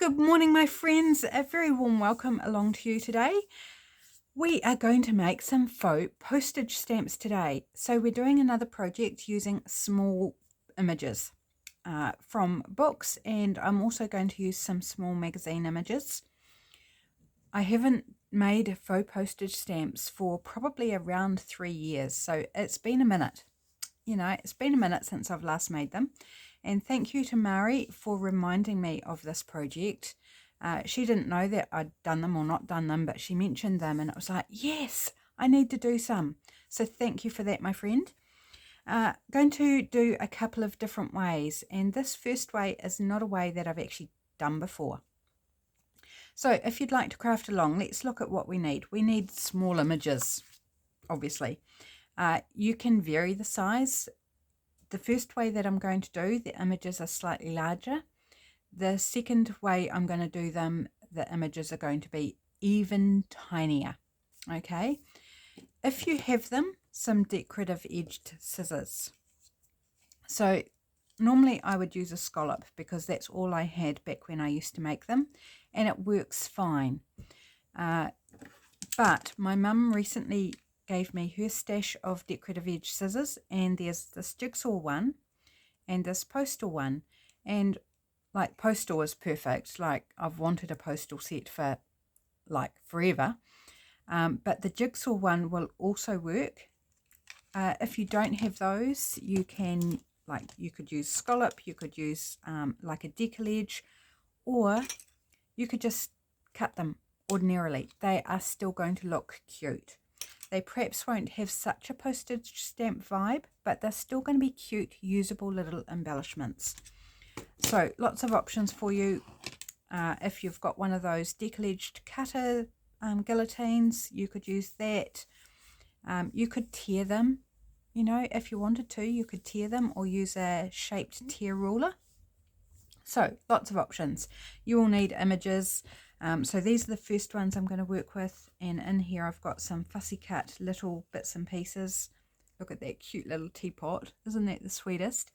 Good morning, my friends. A very warm welcome along to you today. We are going to make some faux postage stamps today. So we're doing another project using small images from books, and I'm also going to use some small magazine images. I haven't made faux postage stamps for probably around 3 years, so it's been a minute. It's been a minute since I've last made them. And thank you to Mari for reminding me of this project. She didn't know that I'd done them or not done them, but she mentioned them and it was like, yes, I need to do some. So thank you for that, my friend. Going to do a couple of different ways, and this first way is not a way that I've actually done before. So if you'd like to craft along, let's look at what we need. We need small images, obviously. You can vary the size. The first way that I'm going to do, the images are slightly larger. The second way I'm going to do them, the images are going to be even tinier. Okay. If you have them, some decorative edged scissors. So normally I would use a scallop because that's all I had back when I used to make them, and it works fine. But my mum recently gave me her stash of decorative edge scissors, and there's this jigsaw one and this postal one, and like postal is perfect. Like I've wanted a postal set for like forever, but the jigsaw one will also work. If you don't have those, you could use scallop, you could use like a decal edge, or you could just cut them ordinarily. They are still going to look cute. They perhaps won't have such a postage stamp vibe, but they're still going to be cute, usable little embellishments. So lots of options for you. If you've got one of those decal-edged cutter guillotines, you could use that. You could tear them, if you wanted to, you could tear them or use a shaped tear ruler. So lots of options. You will need images. So these are the first ones I'm going to work with, and in here I've got some fussy cut little bits and pieces. Look at that cute little teapot, isn't that the sweetest?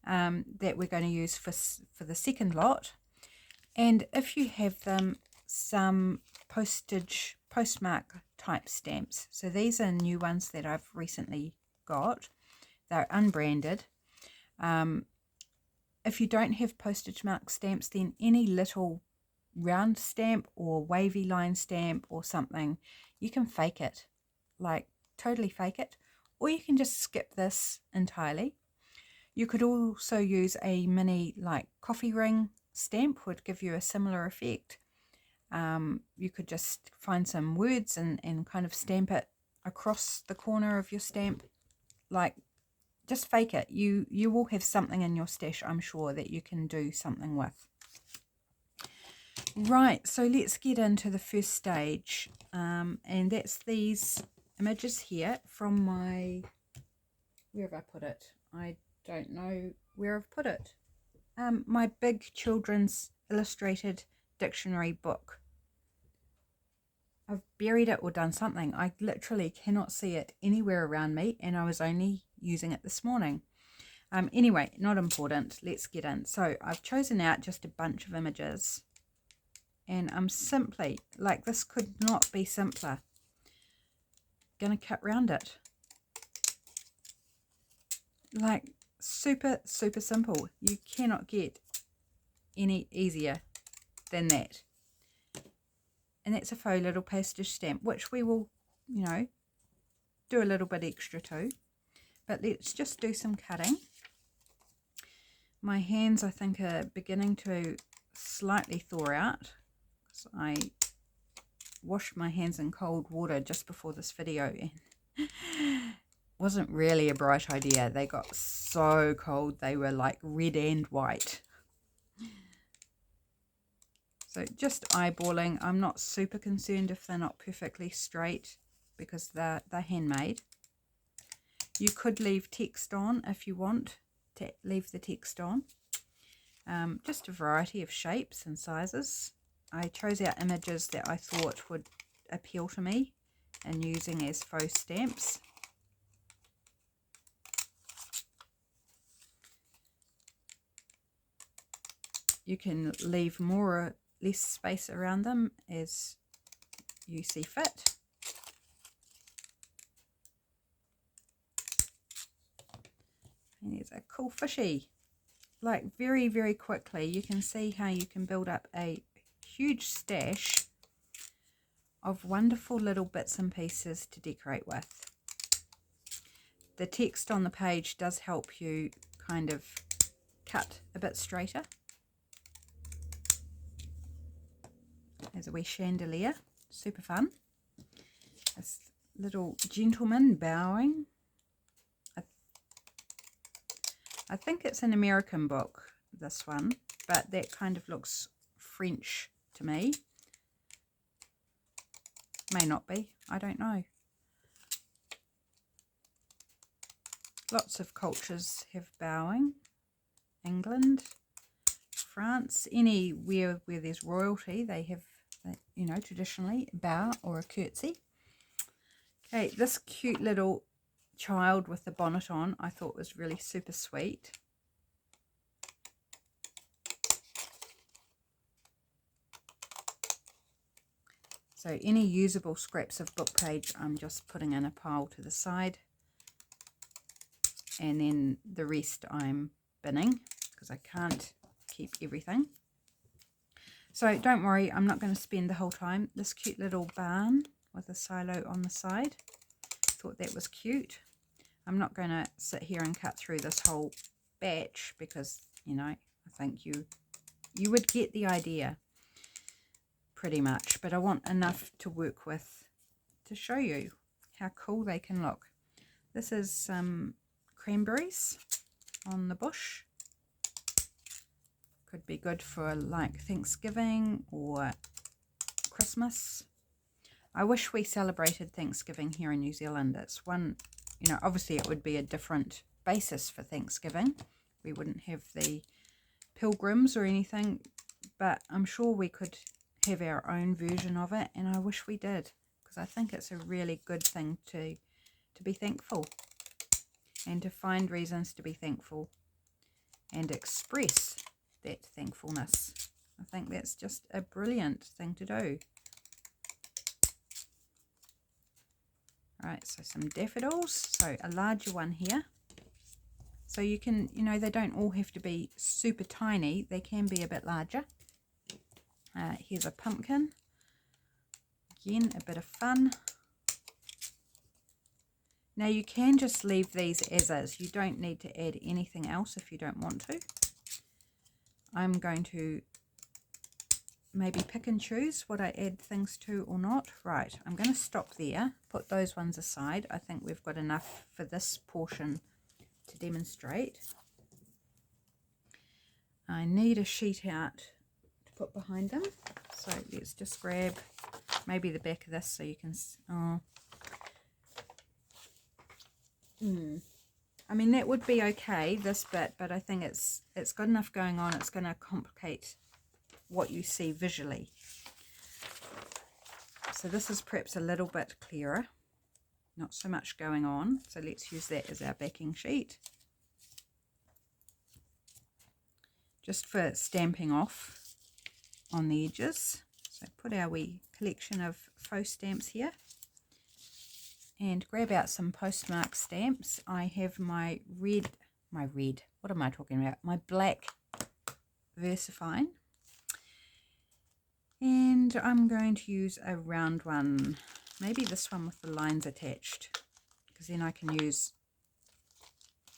That we're going to use for the second lot. And if you have them, some postmark type stamps. So these are new ones that I've recently got. They're unbranded. If you don't have postage mark stamps, then any little round stamp or wavy line stamp or something, you can fake it, like totally fake it, or you can just skip this entirely. You could also use a mini like coffee ring stamp, would give you a similar effect. You could just find some words and kind of stamp it across the corner of your stamp, like just fake it. You will have something in your stash, I'm sure, that you can do something with. Right, so let's get into the first stage, and that's these images here from my, where have I put it? I don't know where I've put it. My big children's illustrated dictionary book. I've buried it or done something. I literally cannot see it anywhere around me, and I was only using it this morning. Anyway, not important. Let's get in. So I've chosen out just a bunch of images, and I'm simply, like, this could not be simpler. Gonna cut round it. Like, super, super simple. You cannot get any easier than that. And that's a faux little postage stamp, which we will, do a little bit extra to. But let's just do some cutting. My hands, I think, are beginning to slightly thaw out. So I washed my hands in cold water just before this video, and wasn't really a bright idea. They got so cold, they were like red and white. So just eyeballing. I'm not super concerned if they're not perfectly straight because they're handmade. You could leave text on if you want to leave the text on. Just a variety of shapes and sizes. I chose out images that I thought would appeal to me and using as faux stamps. you can leave more or less space around them as you see fit. And there's a cool fishy. Like very, very quickly, you can see how you can build up a huge stash of wonderful little bits and pieces to decorate with. The text on the page does help you kind of cut a bit straighter. There's a wee chandelier, super fun. This little gentleman bowing. I think it's an American book, this one, but that kind of looks French to me. May not be, I don't know. Lots of cultures have bowing. England, France, anywhere where there's royalty, they have, you know, traditionally bow or a curtsy. Okay, this cute little child with the bonnet on I thought was really super sweet. So any usable scraps of book page I'm just putting in a pile to the side, and then the rest I'm binning because I can't keep everything. So don't worry, I'm not going to spend the whole time. This cute little barn with a silo on the side, thought that was cute. I'm not going to sit here and cut through this whole batch because, you know, I think you would get the idea pretty much, but I want enough to work with to show you how cool they can look. This is some cranberries on the bush. Could be good for like Thanksgiving or Christmas. I wish we celebrated Thanksgiving here in New Zealand. It's one, you know, obviously it would be a different basis for Thanksgiving. We wouldn't have the pilgrims or anything, but I'm sure we could have our own version of it, and I wish we did, because I think it's a really good thing to be thankful and to find reasons to be thankful and express that thankfulness. I think that's just a brilliant thing to do. Right, so some daffodils, so a larger one here. So you can, you know, they don't all have to be super tiny, they can be a bit larger. Here's a pumpkin. Again, a bit of fun. Now you can just leave these as is. You don't need to add anything else if you don't want to. I'm going to maybe pick and choose what I add things to or not. Right, I'm going to stop there, put those ones aside. I think we've got enough for this portion to demonstrate. I need a sheet out to put behind them. So let's just grab maybe the back of this so you can... I mean, that would be okay, this bit, but I think it's got enough going on. It's going to complicate what you see visually. So this is perhaps a little bit clearer, not so much going on. So let's use that as our backing sheet, just for stamping off on the edges. So put our wee collection of faux stamps here and grab out some postmark stamps. I have my red, what am I talking about? My black VersaFine. And I'm going to use a round one, maybe this one with the lines attached, because then I can use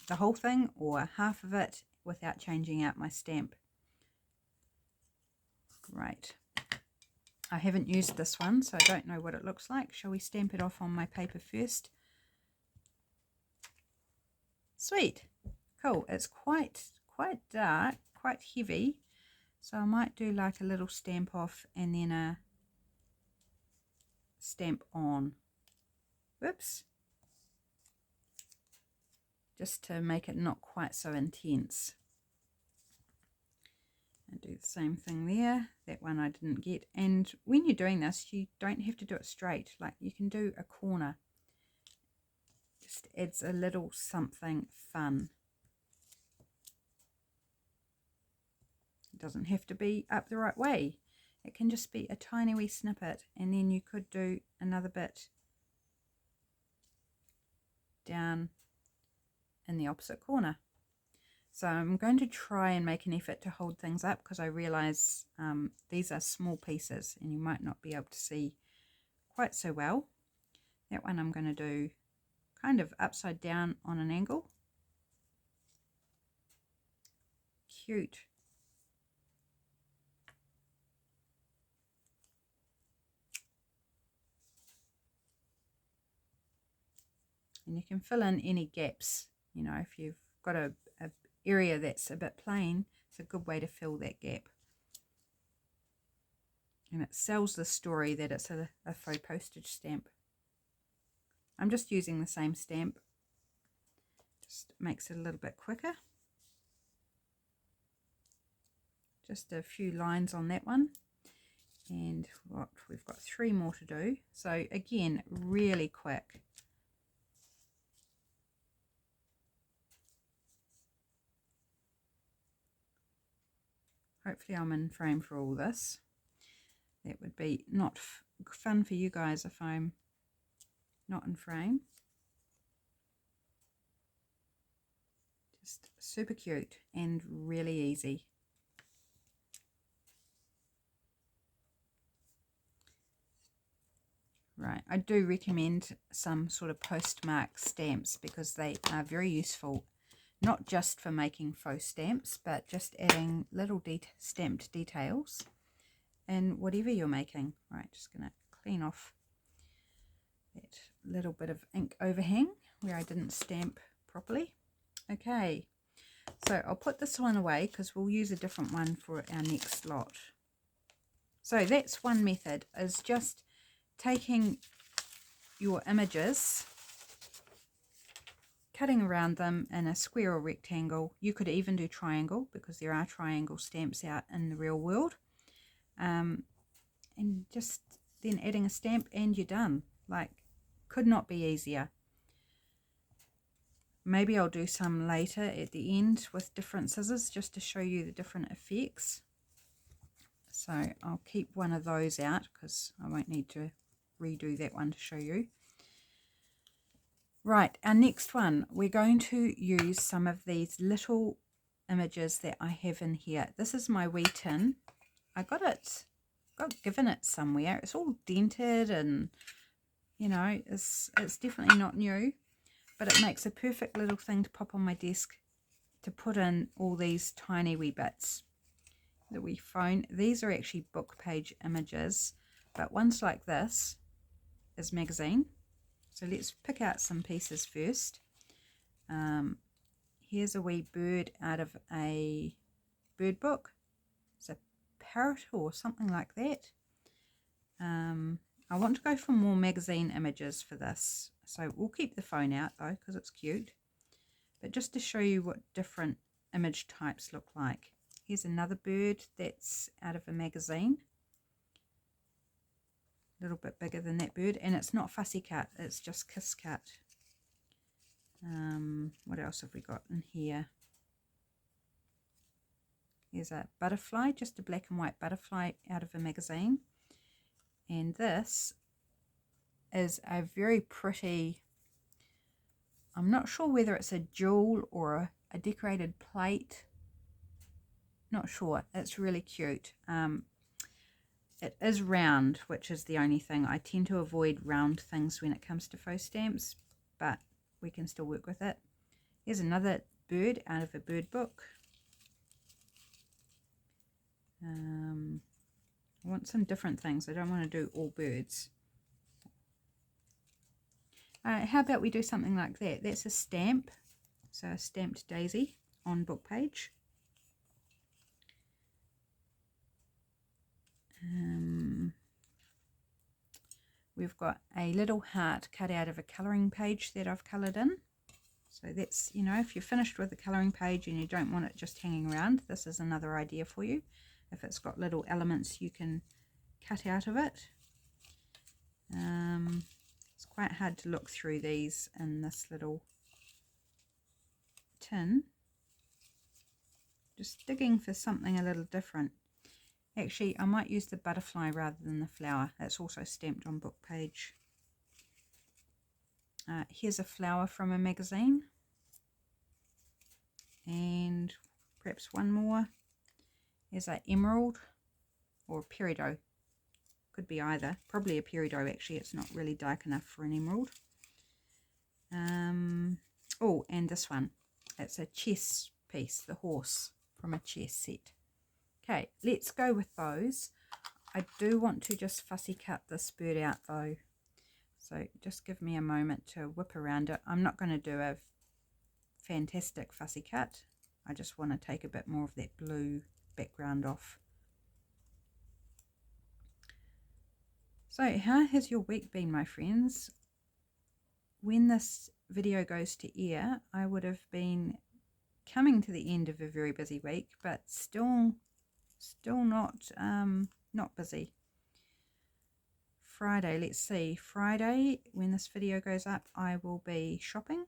the whole thing or half of it without changing out my stamp. Great. I haven't used this one, so I don't know what it looks like. Shall we stamp it off on my paper first? Sweet. Cool. It's quite dark, quite heavy. So I might do like a little stamp off and then a stamp on. Whoops. Just to make it not quite so intense. And do the same thing there. That one I didn't get. And when you're doing this, you don't have to do it straight. Like you can do a corner. Just adds a little something fun. It doesn't have to be up the right way. It can just be a tiny wee snippet, and then you could do another bit down in the opposite corner. So I'm going to try and make an effort to hold things up, because I realize these are small pieces and you might not be able to see quite so well. That one I'm going to do kind of upside down on an angle. Cute. And you can fill in any gaps, you know, if you've got a area that's a bit plain, it's a good way to fill that gap. And it sells the story that it's a faux postage stamp. I'm just using the same stamp, just makes it a little bit quicker. Just a few lines on that one, and what we've got 3 more to do. So again, really quick. Hopefully I'm in frame for all this. That would be not fun for you guys if I'm not in frame. Just super cute and really easy. Right, I do recommend some sort of postmark stamps, because they are very useful, not just for making faux stamps, but just adding little stamped details in whatever you're making. Right, just going to clean off that little bit of ink overhang where I didn't stamp properly. Okay, so I'll put this one away because we'll use a different one for our next lot. So that's one method, is just taking your images, cutting around them in a square or rectangle. You could even do triangle, because there are triangle stamps out in the real world, and just then adding a stamp and you're done. Like, could not be easier. Maybe I'll do some later at the end with different scissors, just to show you the different effects. So I'll keep one of those out, because I won't need to redo that one to show you. Right, our next one, we're going to use some of these little images that I have in here. This is my wee tin. I got given it somewhere. It's all dented, and you know, it's definitely not new, but it makes a perfect little thing to pop on my desk to put in all these tiny wee bits that we found. These are actually book page images, but ones like this is magazine. So let's pick out some pieces first. Here's a wee bird out of a bird book. It's a parrot or something like that. I want to go for more magazine images for this. So we'll keep the phone out though, because it's cute. But just to show you what different image types look like. Here's another bird that's out of a magazine. A little bit bigger than that bird, and it's not fussy cut, it's just kiss cut. What else have we got in here? Here's a butterfly, just a black and white butterfly out of a magazine. And this is a very pretty, I'm not sure whether it's a jewel or a decorated plate, not sure. It's really cute. It is round, which is the only thing. I tend to avoid round things when it comes to faux stamps, but we can still work with it. Here's another bird out of a bird book. I want some different things. I don't want to do all birds. How about we do something like that? That's a stamp, so a stamped daisy on book page. We've got a little heart cut out of a colouring page that I've coloured in. So that's, you know, if you're finished with the colouring page and you don't want it just hanging around, this is another idea for you. If it's got little elements you can cut out of it. It's quite hard to look through these in this little tin. Just digging for something a little different. Actually, I might use the butterfly rather than the flower. That's also stamped on book page. Here's a flower from a magazine. And perhaps one more. There's an emerald or a peridot. Could be either. Probably a peridot actually. It's not really dark enough for an emerald. Oh, and this one. It's a chess piece, the horse from a chess set. Okay, let's go with those. I do want to just fussy cut this bird out though. So just give me a moment to whip around it. I'm not going to do a fantastic fussy cut. I just want to take a bit more of that blue background off. So how has your week been, my friends? When this video goes to air, I would have been coming to the end of a very busy week, but still not busy. Friday, let's see. Friday, when this video goes up, I will be shopping.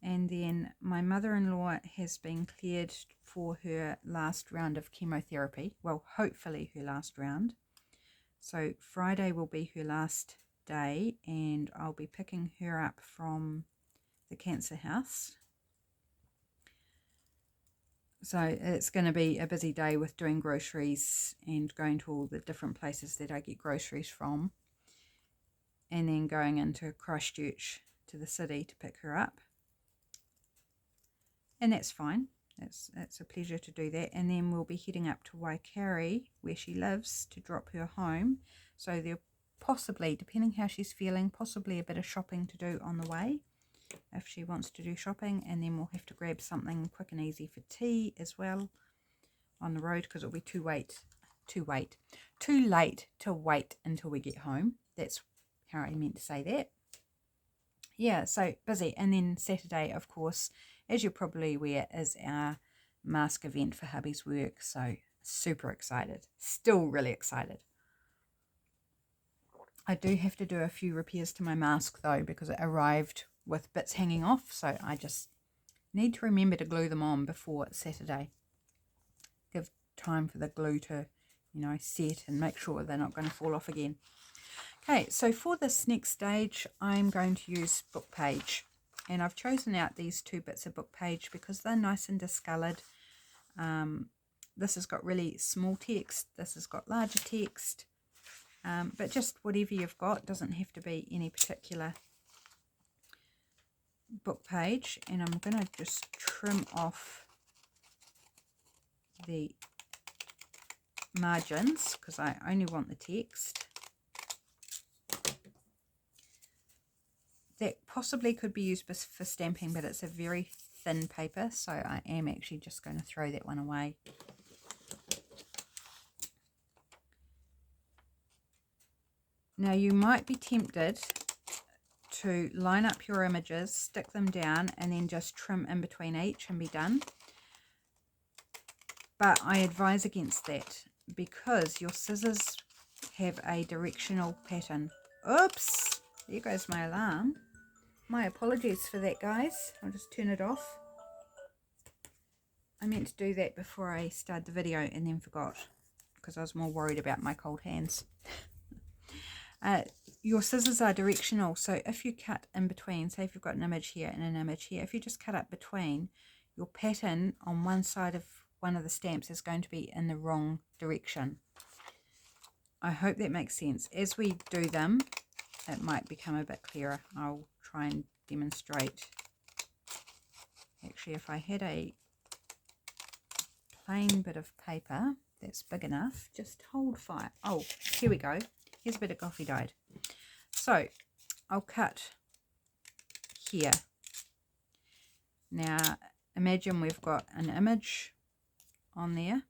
And then my mother-in-law has been cleared for her last round of chemotherapy. Well, hopefully her last round. So Friday will be her last day, and I'll be picking her up from the cancer house. So it's going to be a busy day with doing groceries and going to all the different places that I get groceries from, and then going into Christchurch to the city to pick her up. And that's fine. It's a pleasure to do that. And then we'll be heading up to Waikari, where she lives, to drop her home. So there'll possibly, depending how she's feeling, possibly a bit of shopping to do on the way, if she wants to do shopping. And then we'll have to grab something quick and easy for tea as well on the road, because it'll be too late to wait until we get home. That's how I meant to say that. Yeah, so busy. And then Saturday, of course, as you're probably aware, is our mask event for hubby's work. So super excited. Still really excited. I do have to do a few repairs to my mask though, because it arrived with bits hanging off. So I just need to remember to glue them on before Saturday. Give time for the glue to, set and make sure they're not going to fall off again. Okay, so for this next stage, I'm going to use book page. And I've chosen out these two bits of book page because they're nice and discoloured. This has got really small text. This has got larger text. But just whatever you've got, doesn't have to be any particular book page. And I'm going to just trim off the margins because I only want the text. That possibly could be used for stamping, but it's a very thin paper, so I am actually just going to throw that one away. Now you might be tempted to line up your images, stick them down, and then just trim in between each and be done. But I advise against that because your scissors have a directional pattern. Oops, there goes my alarm. My apologies for that, guys. I'll just turn it off. I meant to do that before I started the video and then forgot because I was more worried about my cold hands. Your scissors are directional, so if you cut in between, say if you've got an image here and an image here, if you just cut up between, your pattern on one side of one of the stamps is going to be in the wrong direction. I hope that makes sense. As we do them, it might become a bit clearer. I'll try and demonstrate. Actually, if I had a plain bit of paper that's big enough, just hold fire. Oh, here we go. Here's a bit of coffee dyed. So I'll cut here. Now imagine we've got an image on there.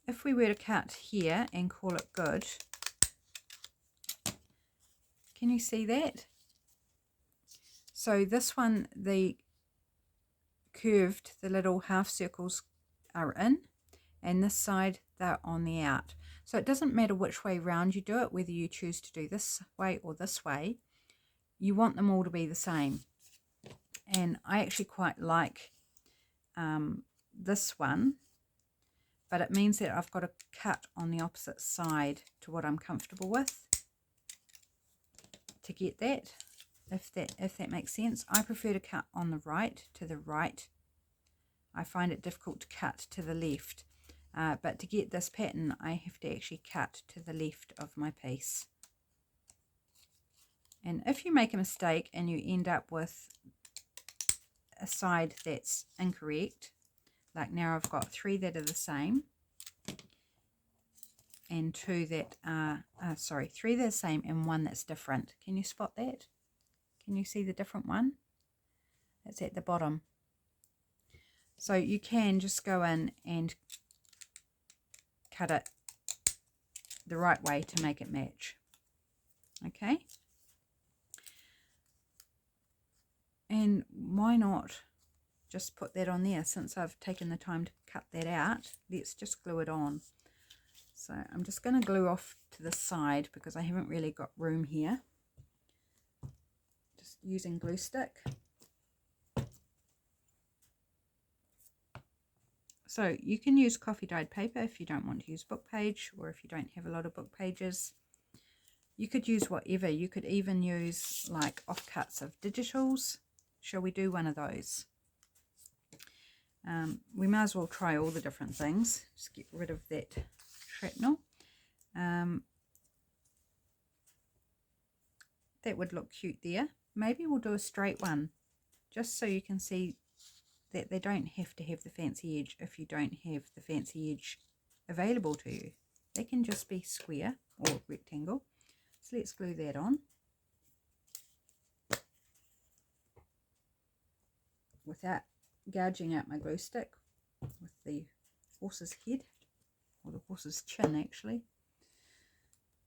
If we were to cut here and call it good, can you see that? So this one, the curved, the little half circles are in, and this side they're on the out. So it doesn't matter which way round you do it, whether you choose to do this way or this way, you want them all to be the same. And I actually quite like this one, but it means that I've got to cut on the opposite side to what I'm comfortable with to get that, if that makes sense. I prefer to cut on the right, to the right. I find it difficult to cut to the left, but to get this pattern I have to actually cut to the left of my piece. And if you make a mistake and you end up with a side that's incorrect, like now I've got 3 that are the same and 2 that are, 3 that are the same and 1 that's different. Can you spot that? Can you see the different one? It's at the bottom. So you can just go in and cut it the right way to make it match. Okay? And why not just put that on there? Since I've taken the time to cut that out, let's just glue it on. So I'm just going to glue off to the side because I haven't really got room here. Just using glue stick. So you can use coffee dyed paper if you don't want to use book page, or if you don't have a lot of book pages. You could use whatever. You could even use like offcuts of digitals. Shall we do one of those? We might as well try all the different things. Just get rid of that shrapnel. That would look cute there. Maybe we'll do a straight one, just so you can see that they don't have to have the fancy edge if you don't have the fancy edge available to you. They can just be square or rectangle. So let's glue that on. Without gouging out my glue stick with the horse's head, or the horse's chin actually,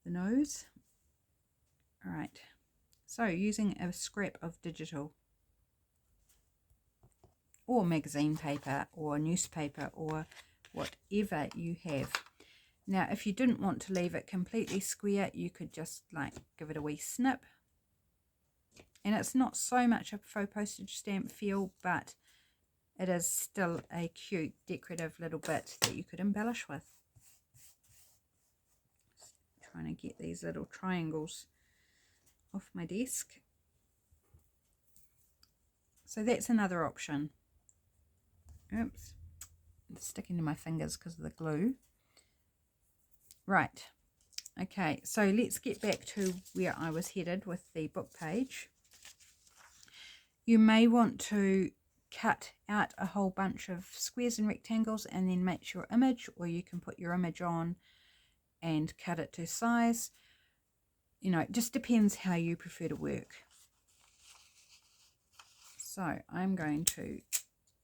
the nose. Alright, so using a scrap of digital or magazine paper or newspaper or whatever you have. Now if you didn't want to leave it completely square, you could just like give it a wee snip. And it's not so much a faux postage stamp feel, but it is still a cute decorative little bit that you could embellish with. Just trying to get these little triangles off my desk. So that's another option. Oops, it's sticking to my fingers because of the glue. Right, okay, so let's get back to where I was headed with the book page. You may want to cut out a whole bunch of squares and rectangles and then match your image, or you can put your image on and cut it to size. You know, it just depends how you prefer to work. So I'm going to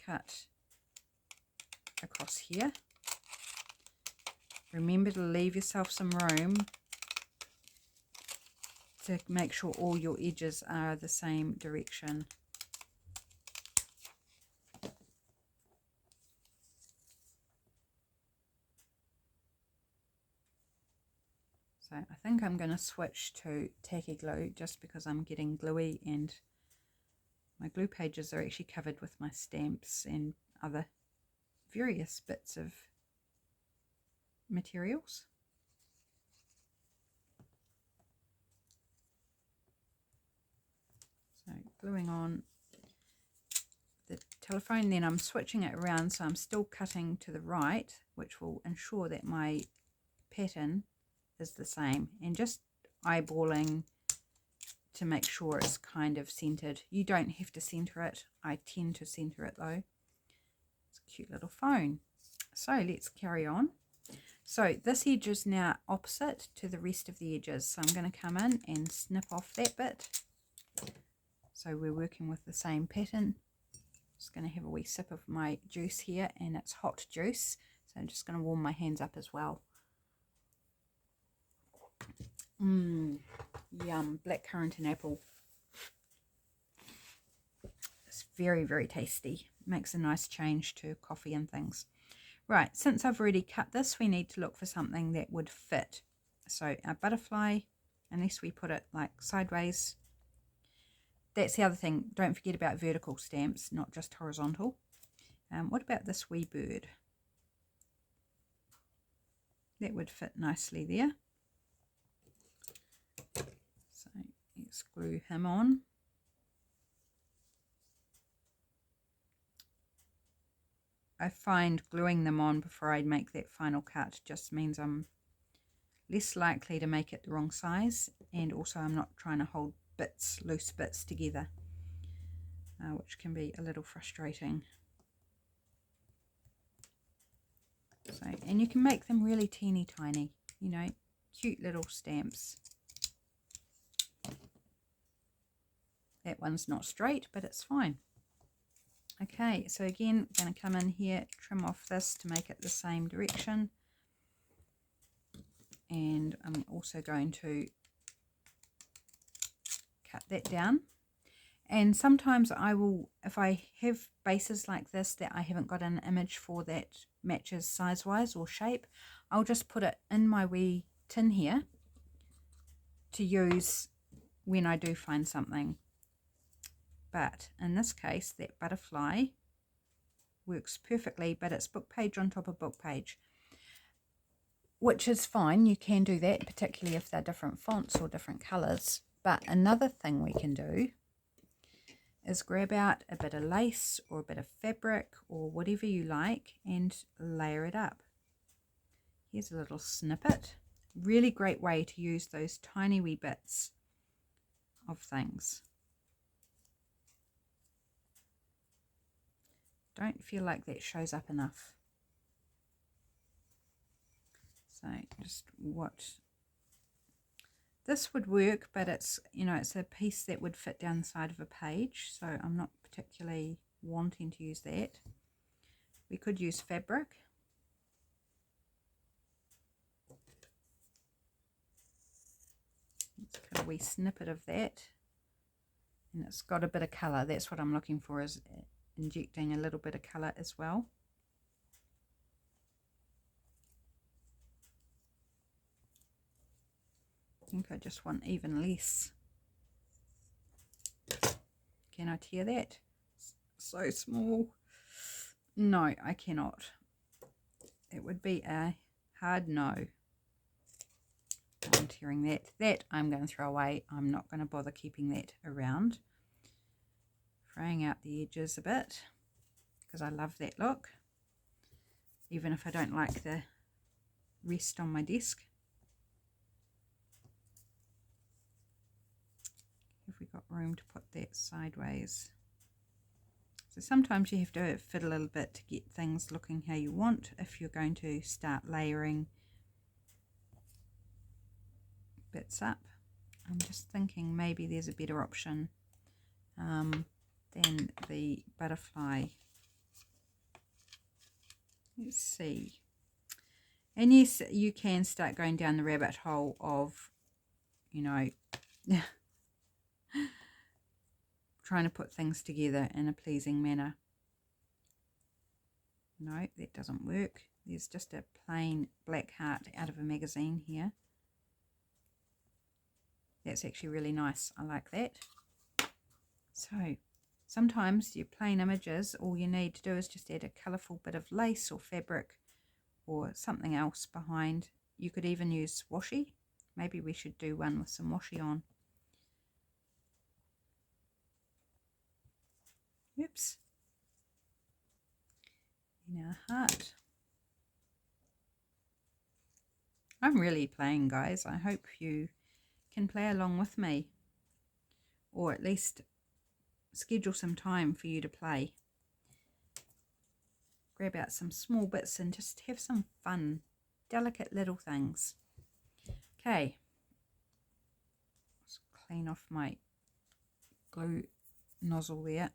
cut across here. Remember to leave yourself some room to make sure all your edges are the same direction. So I think I'm going to switch to tacky glue just because I'm getting gluey and my glue pages are actually covered with my stamps and other various bits of materials. So gluing on the telephone, then I'm switching it around so I'm still cutting to the right, which will ensure that my pattern is the same, and just eyeballing to make sure it's kind of centered. You don't have to center it. I tend to center it though. It's a cute little phone. So let's carry on. So this edge is now opposite to the rest of the edges, so I'm going to come in and snip off that bit. So we're working with the same pattern. Just going to have a wee sip of my juice here, and it's hot juice, so I'm just going to warm my hands up as well. Yum, blackcurrant and apple. It's very, very tasty. Makes a nice change to coffee and things. Right, since I've already cut this, we need to look for something that would fit. So our butterfly, unless we put it like sideways. That's the other thing. Don't forget about vertical stamps, not just horizontal. What about this wee bird? That would fit nicely there. So let's glue him on. I find gluing them on before I make that final cut just means I'm less likely to make it the wrong size, and also I'm not trying to hold loose bits together, which can be a little frustrating. So, and you can make them really teeny tiny, you know, cute little stamps. That one's not straight, but it's fine. Okay, so again, I'm going to come in here, trim off this to make it the same direction. And I'm also going to cut that down. And sometimes I will, if I have bases like this that I haven't got an image for that matches size-wise or shape, I'll just put it in my wee tin here to use when I do find something. But in this case, that butterfly works perfectly, but it's book page on top of book page, which is fine. You can do that, particularly if they're different fonts or different colors. But another thing we can do is grab out a bit of lace or a bit of fabric or whatever you like and layer it up. Here's a little snippet. Really great way to use those tiny wee bits of things. Don't feel like that shows up enough. So just what this would work, but it's, you know, it's a piece that would fit down the side of a page, so I'm not particularly wanting to use that. We could use fabric. Let's put a wee snippet of that, and it's got a bit of colour. That's what I'm looking for, is injecting a little bit of colour as well. I think I just want even less. Can I tear that? So small. No, I cannot. It would be a hard no. I'm tearing that. That I'm going to throw away. I'm not going to bother keeping that around. Fraying out the edges a bit because I love that look, even if I don't like the rest on my desk. Have we got room to put that sideways? So sometimes you have to fiddle a little bit to get things looking how you want if you're going to start layering bits up. I'm just thinking maybe there's a better option than the butterfly. Let's see. And yes, you can start going down the rabbit hole of, you know, trying to put things together in a pleasing manner. No, that doesn't work. There's just a plain black heart out of a magazine here. That's actually really nice. I like that. So sometimes your plain images, all you need to do is just add a colourful bit of lace or fabric or something else behind. You could even use washi. Maybe we should do one with some washi on. Oops. In our heart. I'm really playing, guys. I hope you can play along with me, or at least schedule some time for you to play. Grab out some small bits and just have some fun, delicate little things. Okay, let's clean off my glue nozzle there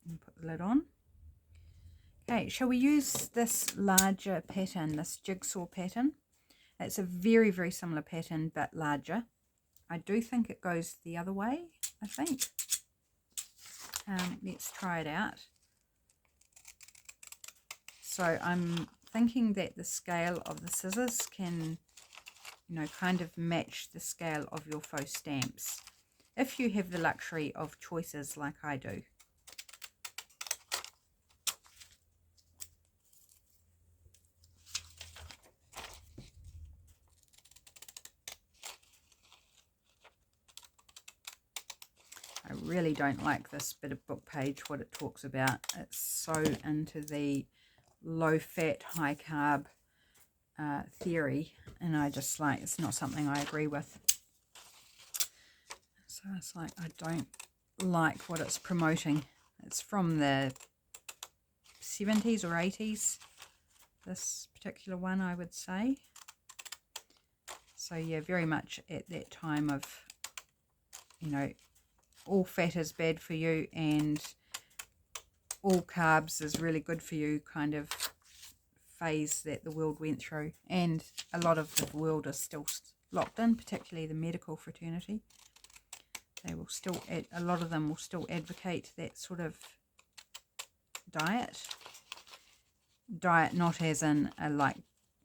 and put the lid on. Okay, shall we use this larger pattern, this jigsaw pattern? It's a very, very similar pattern, but larger. I do think it goes the other way, I think. Let's try it out. So I'm thinking that the scale of the scissors can, you know, kind of match the scale of your faux stamps, if you have the luxury of choices like I do. I really don't like this bit of book page, what it talks about. It's so into the low-fat, high-carb theory, and I just like, it's not something I agree with. So it's like, I don't like what it's promoting. It's from the 70s or 80s, this particular one, I would say. So yeah, very much at that time of, you know, all fat is bad for you and all carbs is really good for you kind of phase that the world went through. And a lot of the world is still locked in, particularly the medical fraternity. They will still, a lot of them will still advocate that sort of diet. Diet not as in like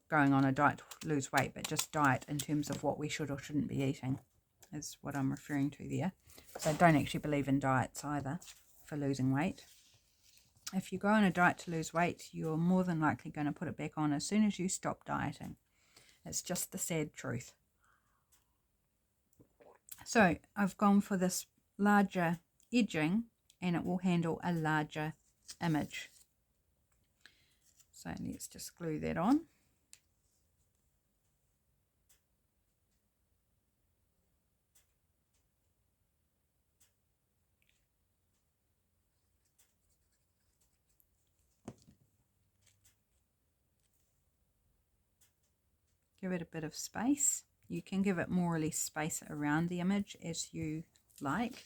going on a diet to lose weight, but just diet in terms of what we should or shouldn't be eating is what I'm referring to there. Because I don't actually believe in diets either for losing weight. If you go on a diet to lose weight, you're more than likely going to put it back on as soon as you stop dieting. It's just the sad truth. So I've gone for this larger edging, and it will handle a larger image. So let's just glue that on. Give it a bit of space. You can give it more or less space around the image as you like.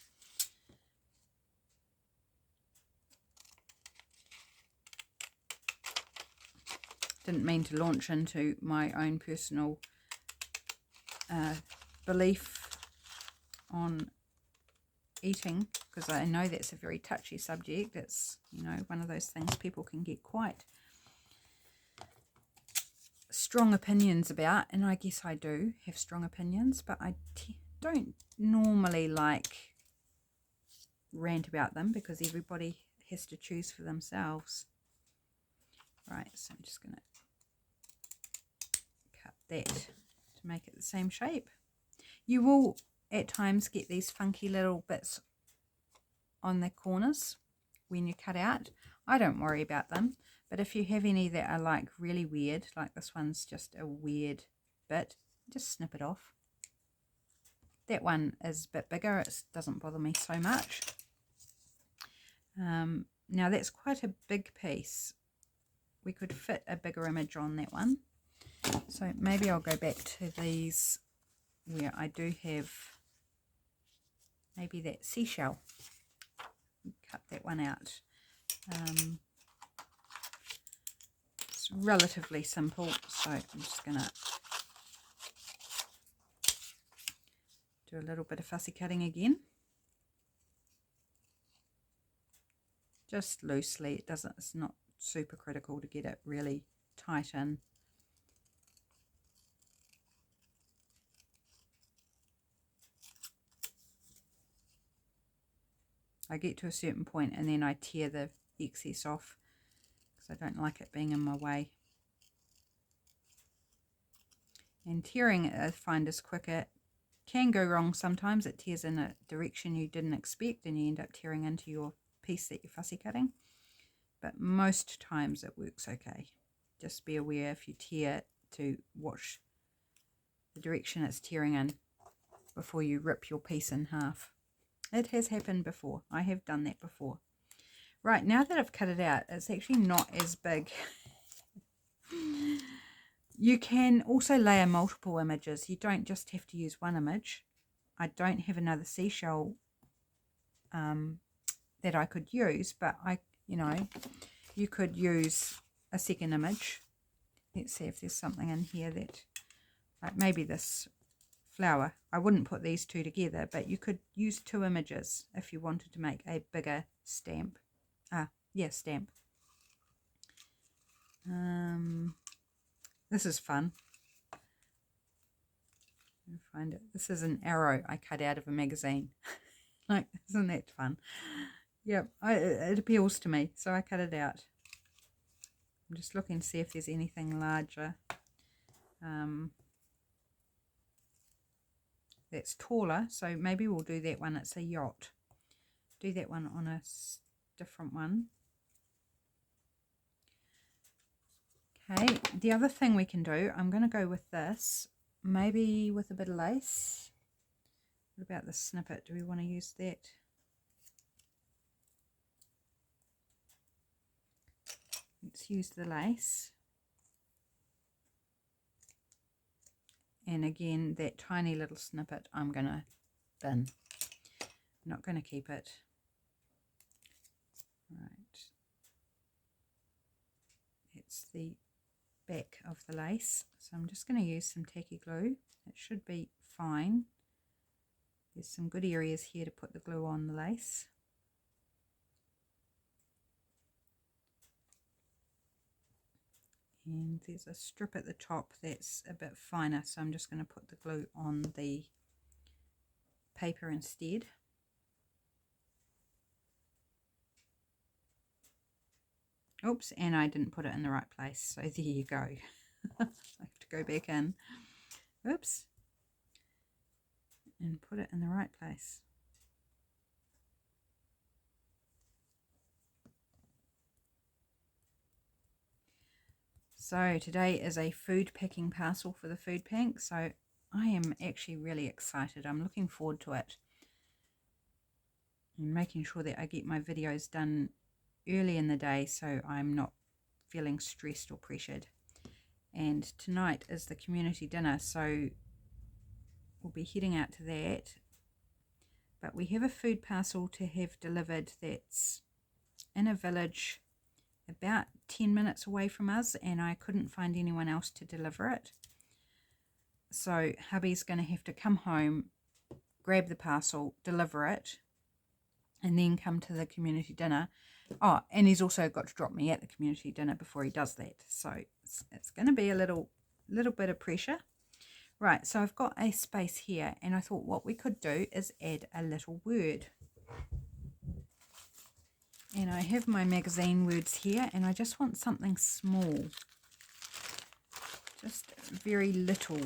Didn't mean to launch into my own personal belief on eating, because I know that's a very touchy subject. It's, you know, one of those things people can get quite strong opinions about, and I guess I do have strong opinions, but I don't normally like rant about them because everybody has to choose for themselves. Right, so I'm just going to cut that to make it the same shape. You will at times get these funky little bits on the corners when you cut out. I don't worry about them, but if you have any that are like really weird, like this one's just a weird bit, just snip it off. That one is a bit bigger, it doesn't bother me so much. Now that's quite a big piece. We could fit a bigger image on that one. So maybe I'll go back to these where I do have maybe that seashell. Cut that one out. It's relatively simple, so I'm just going to do a little bit of fussy cutting again. Just loosely, it's not super critical to get it really tight in. I get to a certain point and then I tear the excess off because I don't like it being in my way. And tearing, I find, is quicker. Can go wrong sometimes. It tears in a direction you didn't expect and you end up tearing into your piece that you're fussy cutting. But most times it works okay. Just be aware if you tear to watch the direction it's tearing in before you rip your piece in half. It has happened before. I have done that before. Right, now that I've cut it out, it's actually not as big. You can also layer multiple images. You don't just have to use one image. I don't have another seashell that I could use, but you could use a second image. Let's see if there's something in here that, like maybe this flower. I wouldn't put these two together, but you could use two images if you wanted to make a bigger stamp. Stamp. This is fun. Find it. This is an arrow I cut out of a magazine. Like, isn't that fun? Yep, it appeals to me, so I cut it out. I'm just looking to see if there's anything larger. That's taller, so maybe we'll do that one. It's a yacht. do that one on a different one. Okay, the other thing we can do, I'm going to go with this, maybe with a bit of lace. What about the snippet? Do we want to use that? Let's use the lace. And again, that tiny little snippet I'm going to bin. I'm not going to keep it. Right. It's the back of the lace. So I'm just going to use some tacky glue. It should be fine. There's some good areas here to put the glue on the lace. And there's a strip at the top that's a bit finer, so I'm just going to put the glue on the paper instead. Oops, and I didn't put it in the right place, so there you go. I have to go back in. Oops. And put it in the right place. So today is a food packing parcel for the food bank, so I am actually really excited. I'm looking forward to it. And making sure that I get my videos done early in the day so I'm not feeling stressed or pressured. And tonight is the community dinner, so we'll be heading out to that. But we have a food parcel to have delivered that's in a village about 10 minutes away from us, and I couldn't find anyone else to deliver it. So hubby's going to have to come home, grab the parcel, deliver it, and then come to the community dinner. Oh, and he's also got to drop me at the community dinner before he does that. So it's going to be a little bit of pressure. Right, so I've got a space here, and I thought what we could do is add a little word. And I have my magazine words here, and I just want something small. Just very little.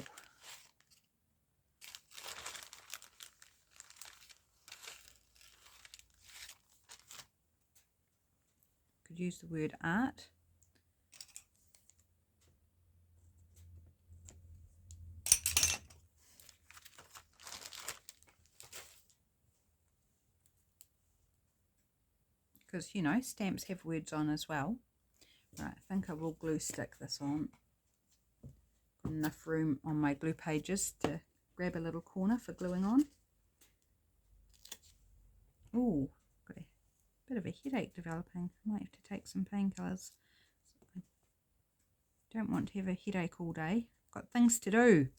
Could use the word art. Because, you know, stamps have words on as well. Right, I think I will glue stick this on. Got enough room on my glue pages to grab a little corner for gluing on. Ooh, got a bit of a headache developing. I might have to take some painkillers. I don't want to have a headache all day. Got things to do.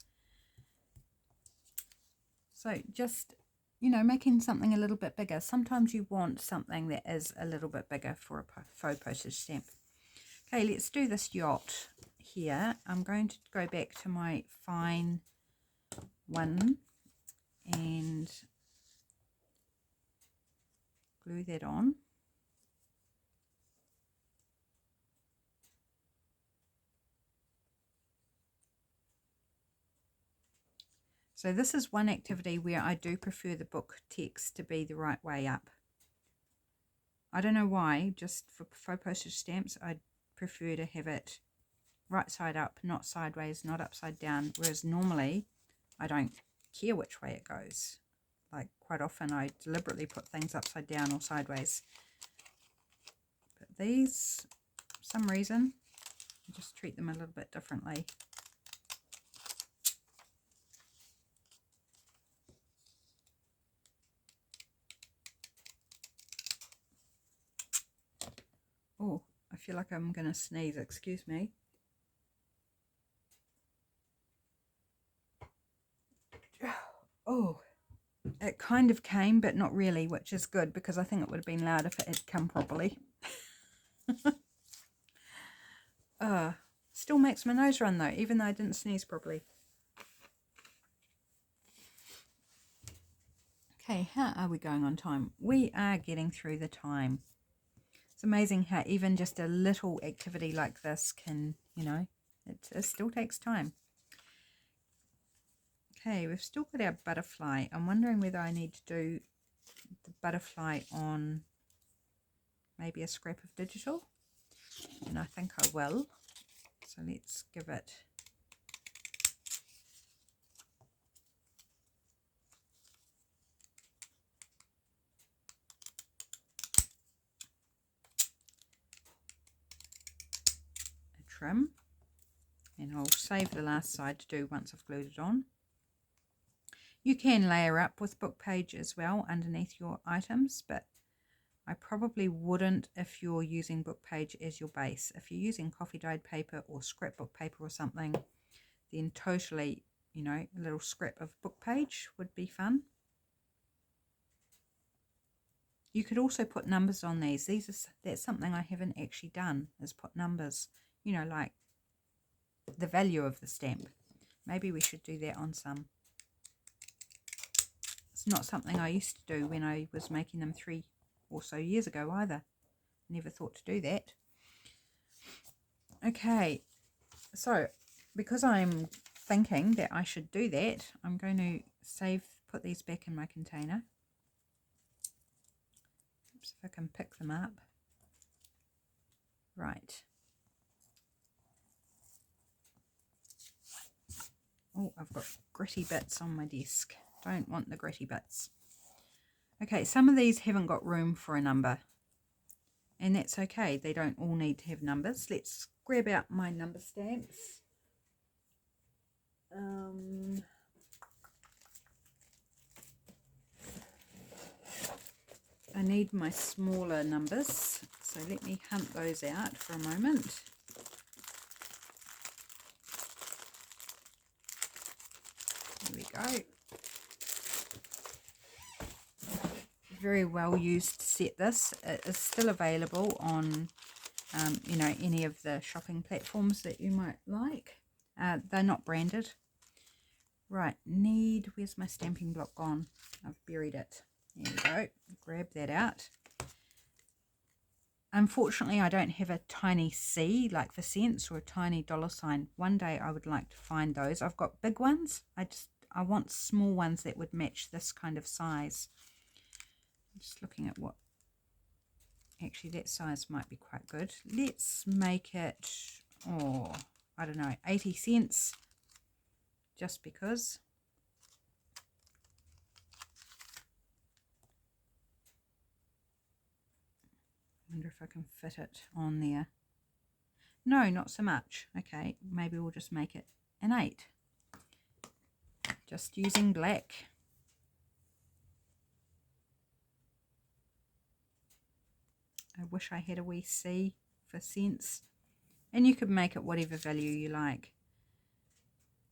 So just, you know, making something a little bit bigger. Sometimes you want something that is a little bit bigger for a faux postage stamp. Okay, let's do this yacht here. I'm going to go back to my fine one and glue that on. So this is one activity where I do prefer the book text to be the right way up. I don't know why, just for faux postage stamps, I prefer to have it right side up, not sideways, not upside down, whereas normally I don't care which way it goes. Like quite often I deliberately put things upside down or sideways. But these, for some reason, I just treat them a little bit differently. Oh, I feel like I'm going to sneeze, excuse me. Oh, it kind of came, but not really, which is good because I think it would have been loud if it had come properly. Still makes my nose run though, even though I didn't sneeze properly. Okay, how are we going on time? We are getting through the time. It's amazing how even just a little activity like this can, you know, it still takes time. Okay, we've still got our butterfly. I'm wondering whether I need to do the butterfly on maybe a scrap of digital, and I think I will. So let's give it a trim, and I'll save the last side to do once I've glued it on. You can layer up with book page as well underneath your items, but I probably wouldn't if you're using book page as your base. If you're using coffee dyed paper or scrapbook paper or something, then totally, you know, a little scrap of book page would be fun. You could also put numbers on these. That's something I haven't actually done, is put numbers, you know, like the value of the stamp. Maybe we should do that on some. It's not something I used to do when I was making them 3 or so years ago either. Never thought to do that. Okay, so because I'm thinking that I should do that, I'm going to put these back in my container. Oops, if I can pick them up. Right. Oh, I've got gritty bits on my desk. Don't want the gritty bits. Okay, some of these haven't got room for a number, and that's okay. They don't all need to have numbers. Let's grab out my number stamps. I need my smaller numbers, so let me hunt those out for a moment. There we go. Very well used set this. It is still available on you know, any of the shopping platforms that you might like. They're not branded. Right, where's my stamping block gone? I've buried it. There we go. Grab that out. Unfortunately, I don't have a tiny C like for cents or a tiny $sign. One day I would like to find those. I've got big ones. I want small ones that would match this kind of size. I'm just looking at what, actually that size might be quite good. Let's make it, oh, I don't know, 80 cents, just because. I wonder if I can fit it on there. No, not so much. Okay, maybe we'll just make it an 8. Just using black. I wish I had a wee C for cents. And you could make it whatever value you like.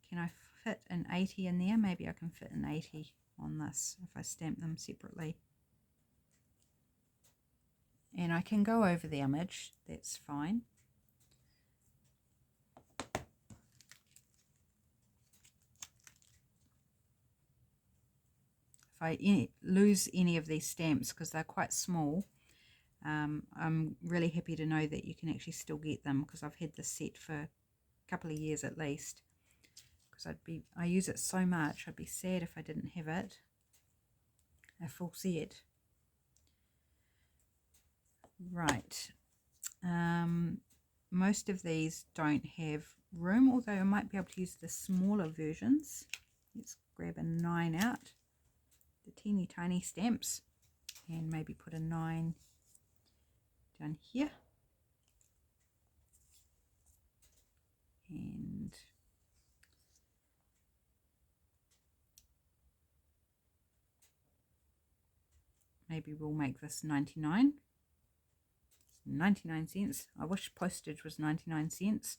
Can I fit an 80 in there? Maybe I can fit an 80 on this if I stamp them separately. And I can go over the image, that's fine. If I lose any of these stamps, because they're quite small, I'm really happy to know that you can actually still get them, because I've had this set for a couple of years at least. Because I use it so much, I'd be sad if I didn't have it, a full set. Right. Most of these don't have room, although I might be able to use the smaller versions. Let's grab a 9 out, the teeny tiny stamps, and maybe put a 9 down here. And maybe we'll make this 99 cents. I wish postage was 99 cents.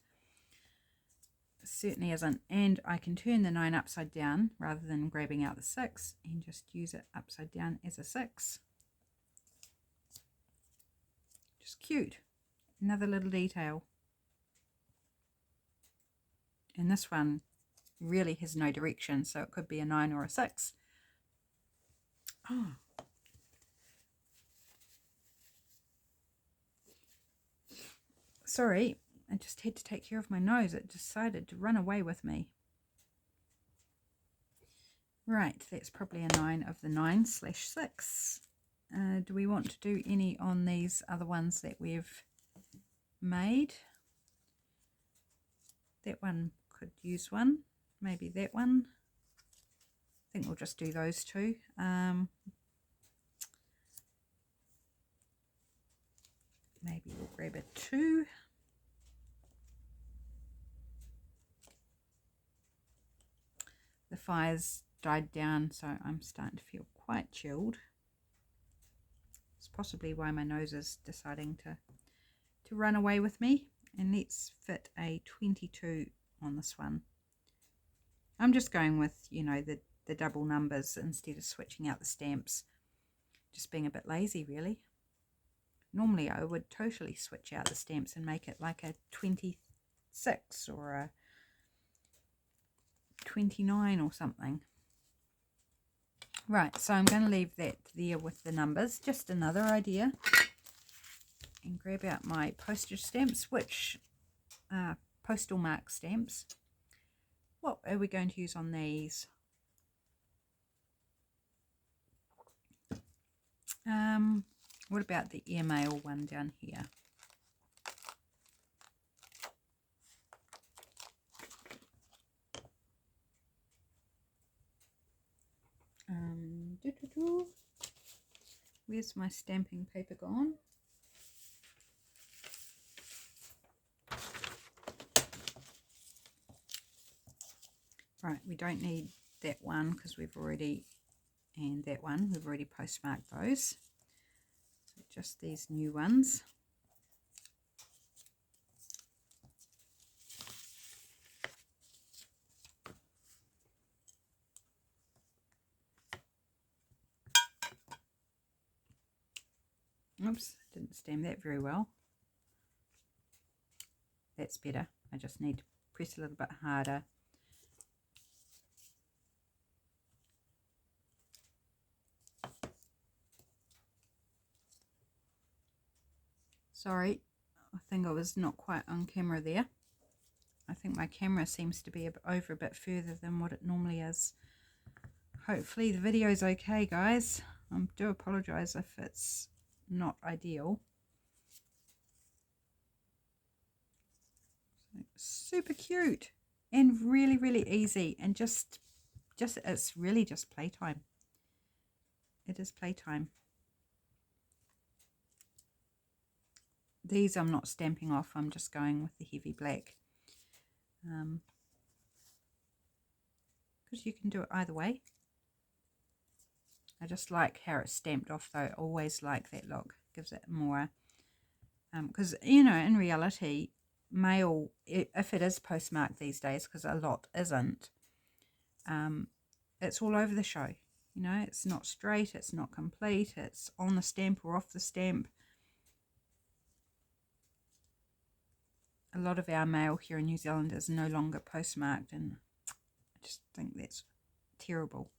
It certainly isn't. And I can turn the 9 upside down rather than grabbing out the 6 and just use it upside down as a 6. Just cute. Another little detail. And this one really has no direction, so it could be a 9 or a 6. Oh. Sorry, I just had to take care of my nose. It decided to run away with me. Right, that's probably a 9 of the 9/6. Do we want to do any on these other ones that we've made? That one could use one. Maybe that one. I think we'll just do those two. Maybe we'll grab a 2. The fire's died down, so I'm starting to feel quite chilled. It's possibly why my nose is deciding to run away with me. And let's fit a 22 on this one. I'm just going with, you know, the double numbers instead of switching out the stamps. Just being a bit lazy, really. Normally I would totally switch out the stamps and make it like a 26 or a 29 or something. Right, so I'm going to leave that there with the numbers. Just another idea. And grab out my postage stamps, which postal mark stamps. What are we going to use on these? What about the airmail one down here? Where's my stamping paper gone? Right, we don't need that one because we've already, and that one, we've already postmarked those. So just these new ones. Oops, didn't stamp that very well. That's better. I just need to press a little bit harder. Sorry, I think I was not quite on camera there. I think my camera seems to be over a bit further than what it normally is. Hopefully the video is okay, guys. I do apologise if it's not ideal. Super cute and really, really easy, and just it's really just playtime. It is playtime. These I'm not stamping off, I'm just going with the heavy black. Because you can do it either way. I just like how it's stamped off though. I always like that look. Gives it more. Because, you know, in reality, mail, if it is postmarked these days, because a lot isn't, it's all over the show. You know, it's not straight, it's not complete, it's on the stamp or off the stamp. A lot of our mail here in New Zealand is no longer postmarked, and I just think that's terrible.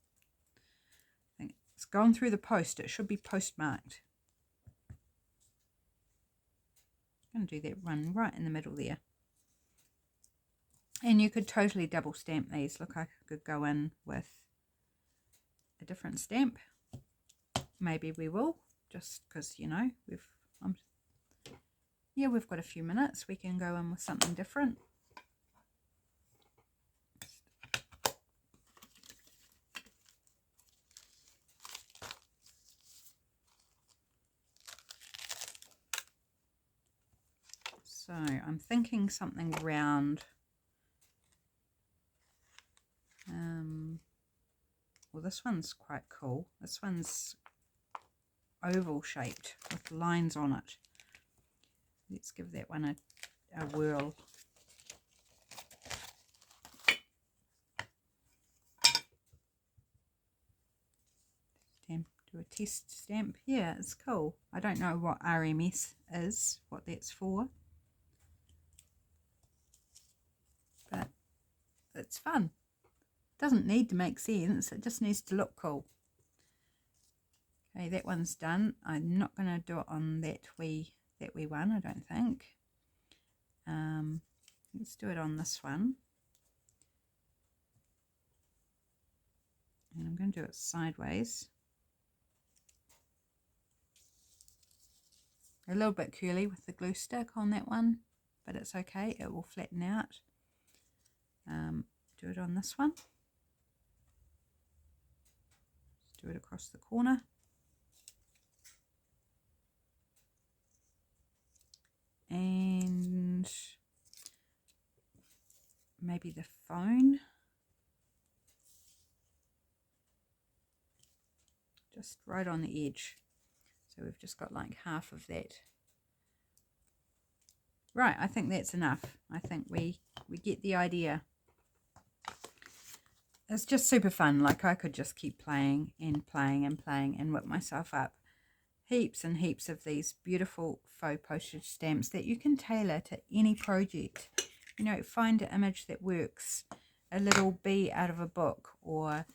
I think it's gone through the post. It should be postmarked. I'm going to do that one right in the middle there. And you could totally double stamp these. Look, I could go in with a different stamp. Maybe we will, just because, you know, we've got a few minutes. We can go in with something different. So I'm thinking something round. Well, this one's quite cool. This one's oval shaped with lines on it. Let's give that one a whirl. Stamp, do a test stamp. Yeah, it's cool. I don't know what RMS is, what that's for, but it's fun. Doesn't need to make sense, it just needs to look cool. Okay, that one's done. I'm not going to do it on that wee one, I don't think. Let's do it on this one. And I'm going to do it sideways. A little bit curly with the glue stick on that one, but it's okay, it will flatten out. Do it on this one. Do it across the corner. And maybe the phone. Just right on the edge. So we've just got like half of that. Right, I think that's enough. I think we get the idea. It's just super fun. Like I could just keep playing and playing and playing and whip myself up heaps and heaps of these beautiful faux postage stamps that you can tailor to any project. You know, find an image that works. A little bee out of a book, or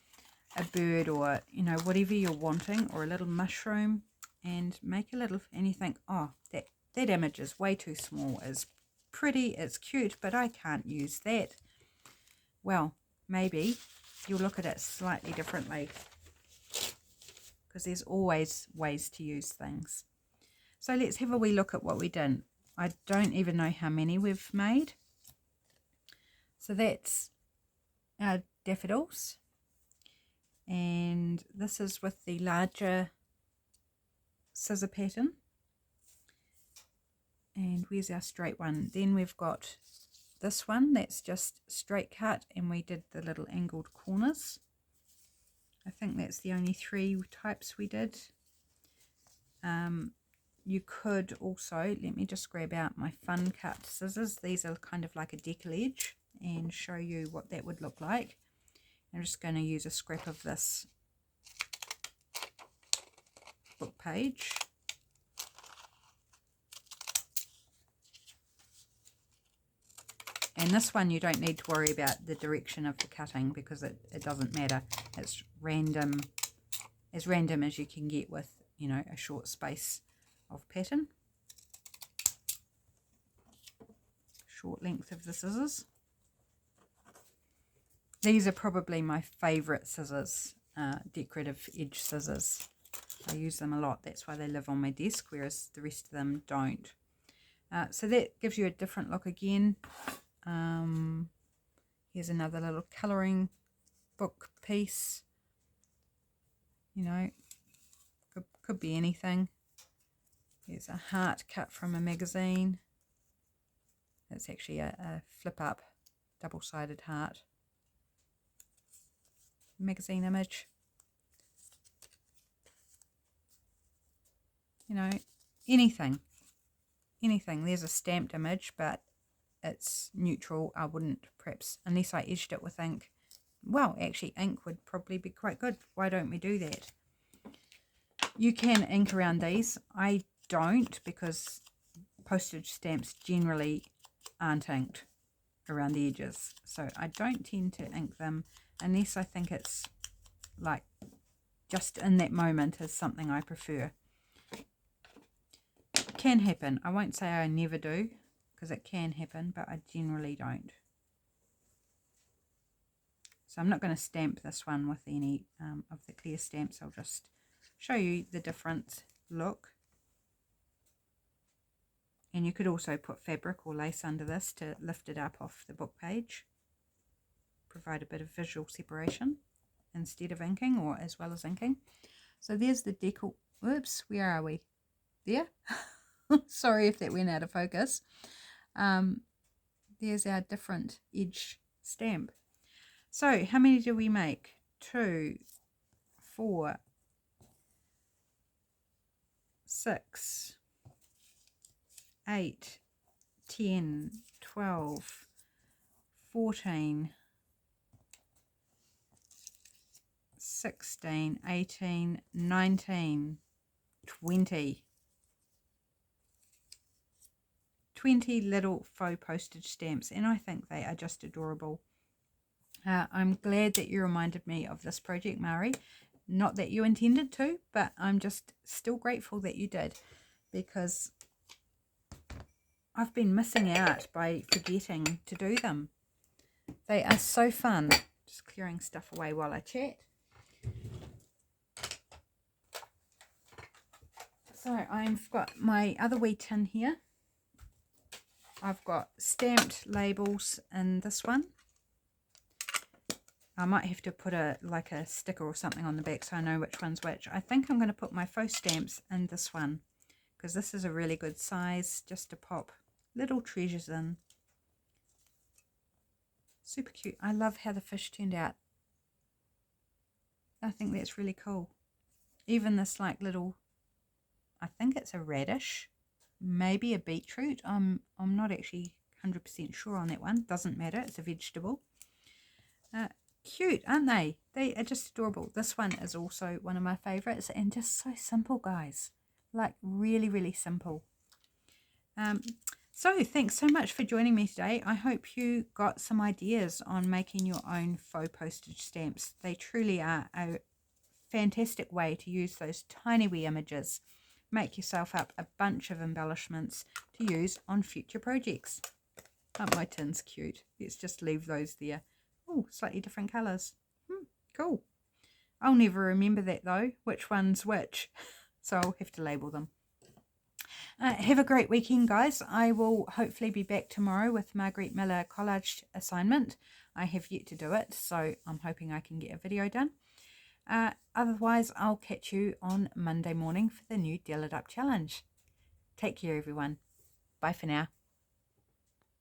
a bird, or, you know, whatever you're wanting, or a little mushroom, and make a little, and you think, oh, that image is way too small. It's pretty, it's cute, but I can't use that. Well, maybe you'll look at it slightly differently, because there's always ways to use things. So let's have a wee look at what we did. I don't even know how many we've made. So that's our daffodils, and this is with the larger scissor pattern. And where's our straight one? Then we've got this one that's just straight cut, and we did the little angled corners. I think that's the only 3 types we did. You could also, let me just grab out my fun cut scissors. These are kind of like a decollage, and show you what that would look like. I'm just going to use a scrap of this book page. And this one you don't need to worry about the direction of the cutting, because it doesn't matter. It's random, as random as you can get with, you know, a short space of pattern. Short length of the scissors. These are probably my favourite scissors, decorative edge scissors. I use them a lot. That's why they live on my desk, whereas the rest of them don't. So that gives you a different look again. Here's another little colouring book piece. You know, could be anything. Here's a heart cut from a magazine. It's actually a flip up double-sided heart. Magazine image. You know, anything. There's a stamped image, but it's neutral. I wouldn't, perhaps, unless I edged it with ink. Well, actually ink would probably be quite good. Why don't we do that? You can ink around these. I don't, because postage stamps generally aren't inked around the edges, so I don't tend to ink them unless I think it's like just in that moment is something I prefer. Can happen. I won't say I never do, because it can happen, but I generally don't. So I'm not going to stamp this one with any of the clear stamps. I'll just show you the different look. And you could also put fabric or lace under this to lift it up off the book page. Provide a bit of visual separation instead of inking, or as well as inking. So there's the decal. Oops, where are we? There? Sorry if that went out of focus. There's our different edge stamp. So how many do we make? 2, 4, 6, 8, 10, 12, 14, 16, 18, 19, 20. 20 little faux postage stamps, and I think they are just adorable. I'm glad that you reminded me of this project, Mari. Not that you intended to, but I'm just still grateful that you did, because I've been missing out by forgetting to do them. They are so fun. Just clearing stuff away while I chat. So I've got my other wee tin here. I've got stamped labels in this one. I might have to put a sticker or something on the back so I know which one's which. I think I'm going to put my faux stamps in this one because this is a really good size just to pop little treasures in. Super cute. I love how the fish turned out. I think that's really cool. Even this like little, I think it's a radish, maybe a beetroot. I'm not actually 100% sure on that one. Doesn't matter. It's a vegetable. Cute, aren't they? They are just adorable. This one is also one of my favorites and just so simple, guys. Like really, really simple. So thanks so much for joining me today. I hope you got some ideas on making your own faux postage stamps. They truly are a fantastic way to use those tiny wee images. Make yourself up a bunch of embellishments to use on future projects. Aren't my tins cute? Let's just leave those there. Oh, slightly different colours. Cool. I'll never remember that though, which one's which. So I'll have to label them. Have a great weekend, guys. I will hopefully be back tomorrow with Marguerite Miller collage assignment. I have yet to do it, so I'm hoping I can get a video done. Otherwise, I'll catch you on Monday morning for the new Deal It Up challenge. Take care, everyone. Bye for now.